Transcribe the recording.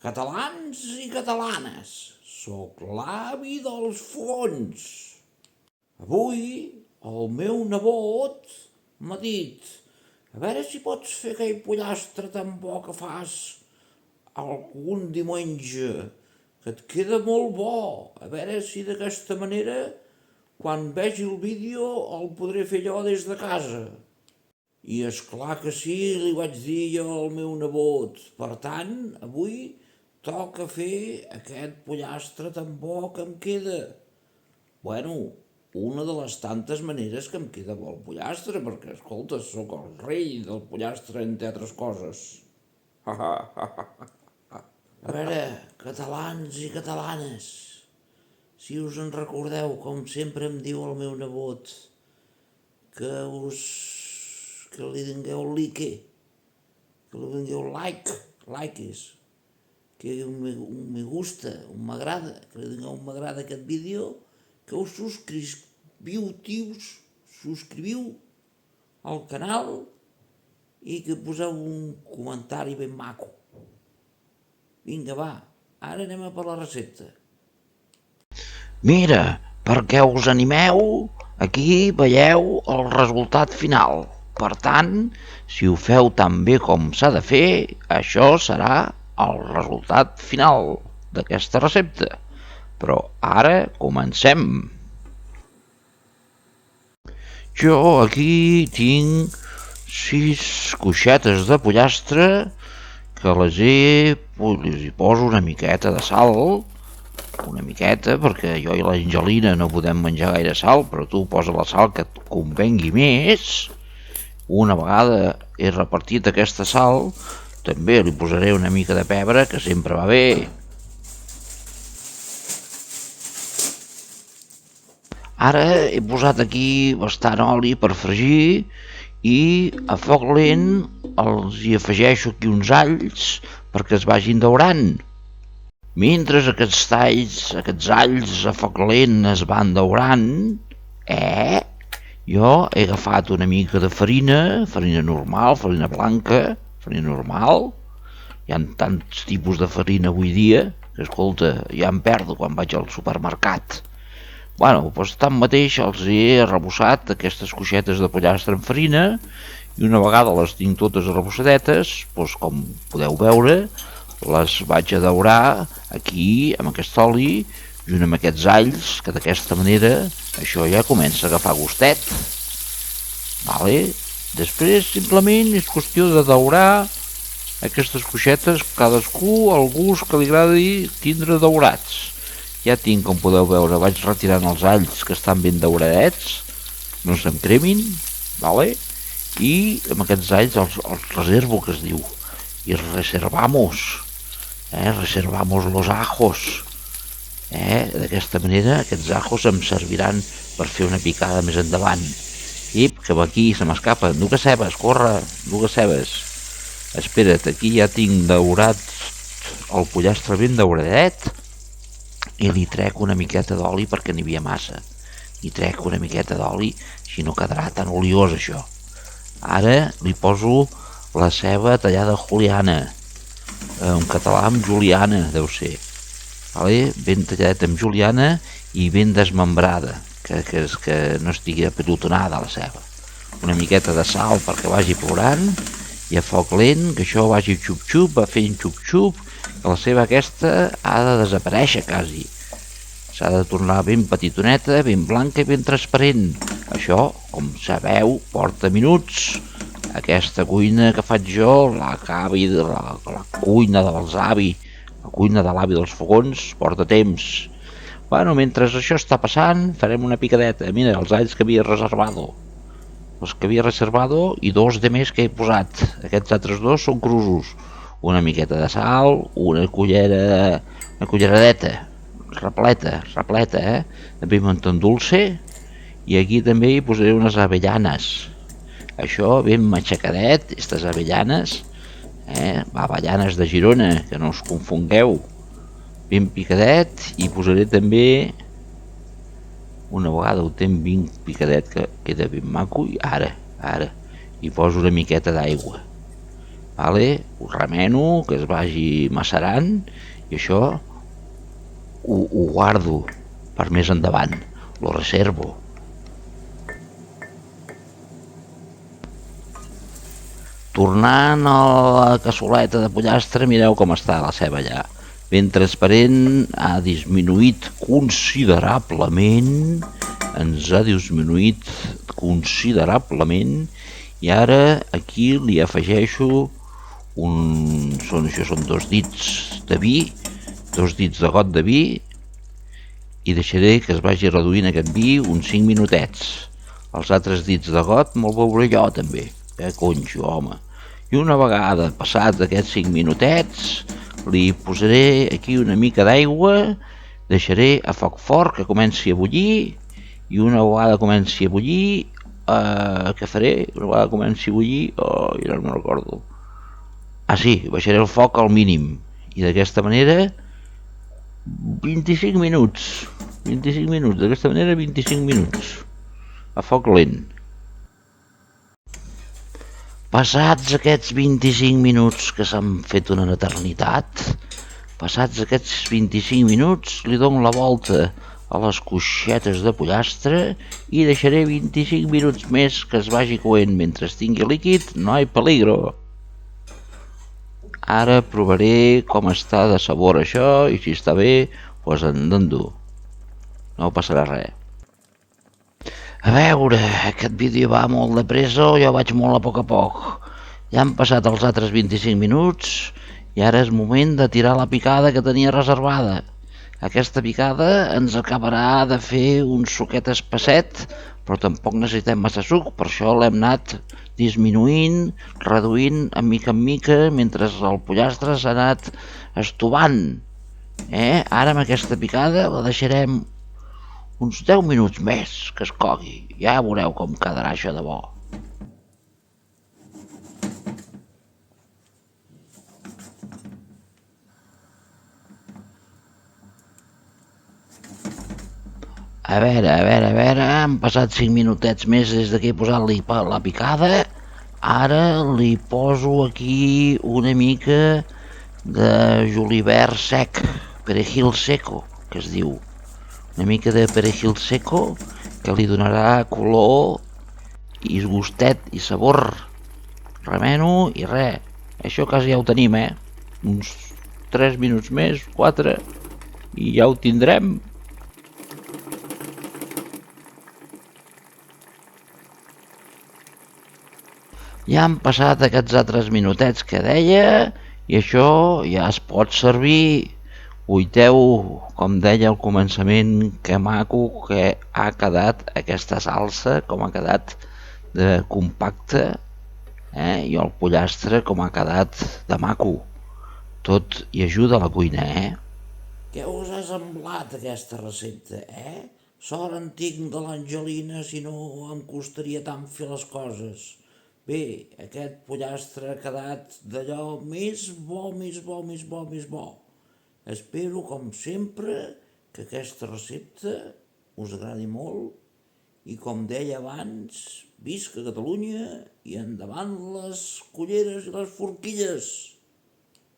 Catalans i catalanes, sóc l'avi dels fogons. Avui el meu nebot m'ha dit: a veure si pots fer aquell pollastre tan bo que fas algun diumenge, que et queda molt bo. A veure si d'aquesta manera, quan vegi el vídeo, el podré fer jo des de casa. I és clar que sí, li vaig dir jo al meu nebot. Per tant, avui toca fer aquest pollastre tan bo que em queda. Bueno, una de les tantes maneres que em queda bo el pollastre, perquè, escolta, sóc el rei del pollastre, entre altres coses. A veure, catalans i catalanes, si us en recordeu, com sempre em diu el meu nebot, que li dongueu like, que li dongueu likes, que un me gusta, un m'agrada, que li dongueu un m'agrada a aquest vídeo, que us subscriviu al canal i que poseu un comentari ben maco. Vinga, va, ara anem a per la recepta. Mira, perquè us animeu, aquí veieu el resultat final. Per tant, si ho feu tan bé com s'ha de fer, això serà el resultat final d'aquesta recepta. Però ara comencem. Jo aquí tinc 6 coixetes de pollastre que les hi poso una miqueta de sal, una miqueta, perquè jo i l'Angelina no podem menjar gaire sal, però tu posa la sal que et convengui més. Una vegada he repartit aquesta sal, també li posaré una mica de pebre, que sempre va bé. Ara he posat aquí bastant oli per fregir i a foc lent els hi afegeixo aquí uns alls perquè es vagin daurant. Mentre aquests alls a foc lent es van daurant, jo he agafat una mica de farina normal, farina blanca, farina normal. Hi ha tants tipus de farina avui dia que, escolta, ja em perdo quan vaig al supermercat. Bueno, doncs tanmateix els he arrebossat aquestes coixetes de pollastre amb farina i una vegada les tinc totes arrebossadetes, doncs com podeu veure, les vaig a daurar aquí amb aquest oli junt amb aquests alls, que d'aquesta manera això ja comença a agafar gustet. Vale? Després simplement és qüestió de daurar aquestes coixetes, cadascú el gust que li agradi tindre daurats. Ja tinc, com podeu veure, vaig retirant els alls que estan ben dauradets, no se'm cremin, vale? I amb aquests alls els reservo, que es diu, i reservamos los ajos. D'aquesta manera aquests ajos em serviran per fer una picada més endavant. I que aquí se m'escapa, dues cebes, corre, dues cebes. Espera't, aquí ja tinc daurat el pollastre ben dauradet i li trec una miqueta d'oli perquè n'hi havia massa. Li trec una miqueta d'oli, així no quedarà tan oliós això. Ara li poso la ceba tallada juliana, en català amb juliana deu ser, ben talladet amb juliana i ben desmembrada, que no estigui apelotonada la ceba. Una miqueta de sal perquè vagi plorant i a foc lent, que això vagi xup-xup, va fent xup-xup, que la ceba aquesta ha de desaparèixer quasi. S'ha de tornar ben petitoneta, ben blanca i ben transparent. Això, com sabeu, porta minuts. Aquesta cuina que faig jo, la cuina dels avi, la cuina de l'avi dels fogons, porta temps. Bueno, mentre això està passant, farem una picadeta. Mira, els alls que havia reservado. Els que havia reservado i dos de més que he posat. Aquests altres dos són crusos. Una miqueta de sal, una culleradeta, repleta, de pimentó dulce, i aquí també hi posaré unes avellanes. Això ben matxacadet, aquestes avellanes, avellanes de Girona, que no us confongueu, ben picadet, i posaré també, una vegada ho tenc ben picadet, que queda ben maco, i ara, hi poso una miqueta d'aigua. vale? Ho remeno, que es vagi macerant, i això ho guardo per més endavant, lo reservo. Tornant a la cassoleta de pollastre, mireu com està la ceba allà. Ben transparent, ha disminuït considerablement, ens ha disminuït considerablement, i ara aquí li afegeixo això són 2 dits de vi, 2 dits de got de vi, i deixaré que es vagi reduint aquest vi uns 5 minutets. Els altres dits de got me'l veuré jo també, conxo, home. I una vegada passats aquests 5 minutets, li posaré aquí una mica d'aigua, deixaré a foc fort que comenci a bullir, i una vegada comenci a bullir, què faré? Una vegada comenci a bullir, ja no me'n recordo. Sí, baixaré el foc al mínim, i d'aquesta manera 25 minuts, d'aquesta manera 25 minuts, a foc lent. Passats aquests 25 minuts, que s'han fet una eternitat, passats aquests 25 minuts li dono la volta a les coixetes de pollastre i deixaré 25 minuts més que es vagi coent. Mentre tingui líquid no hi peligro. Ara provaré com està de sabor això i si està bé, doncs endendo. No passarà res. A veure, aquest vídeo va molt de pressa o jo vaig molt a poc. Ja han passat els altres 25 minuts i ara és moment de tirar la picada que tenia reservada. Aquesta picada ens acabarà de fer un suquet espesset, però tampoc necessitem massa suc, per això l'hem anat disminuint, reduint en mica, mentre el pollastre s'ha anat estovant. Ara amb aquesta picada la deixarem uns 10 minuts més que es cogui. Ja veureu com quedarà això de bo. A veure, han passat 5 minutets més des que he posat-li la picada. Ara li poso aquí una mica de julivert sec, perejil seco, que es diu. Una mica de perejil seco que li donarà color i gustet i sabor. Remeno i res. Això quasi ja ho tenim, uns 3 minuts més, 4, i ja ho tindrem. Ja han passat aquests altres minutets que deia i això ja es pot servir. Uiteu, com deia al començament, que maco que ha quedat aquesta salsa, com ha quedat de compacte, i el pollastre com ha quedat de maco. Tot hi ajuda a la cuina, Què us ha semblat aquesta recepta, Sort en tinc de l'Angelina, si no em costaria tant fer les coses. Bé, aquest pollastre ha quedat d'allò més bo. Espero, com sempre, que aquesta recepta us agradi molt i, com deia abans, visca Catalunya i endavant les culleres i les forquilles!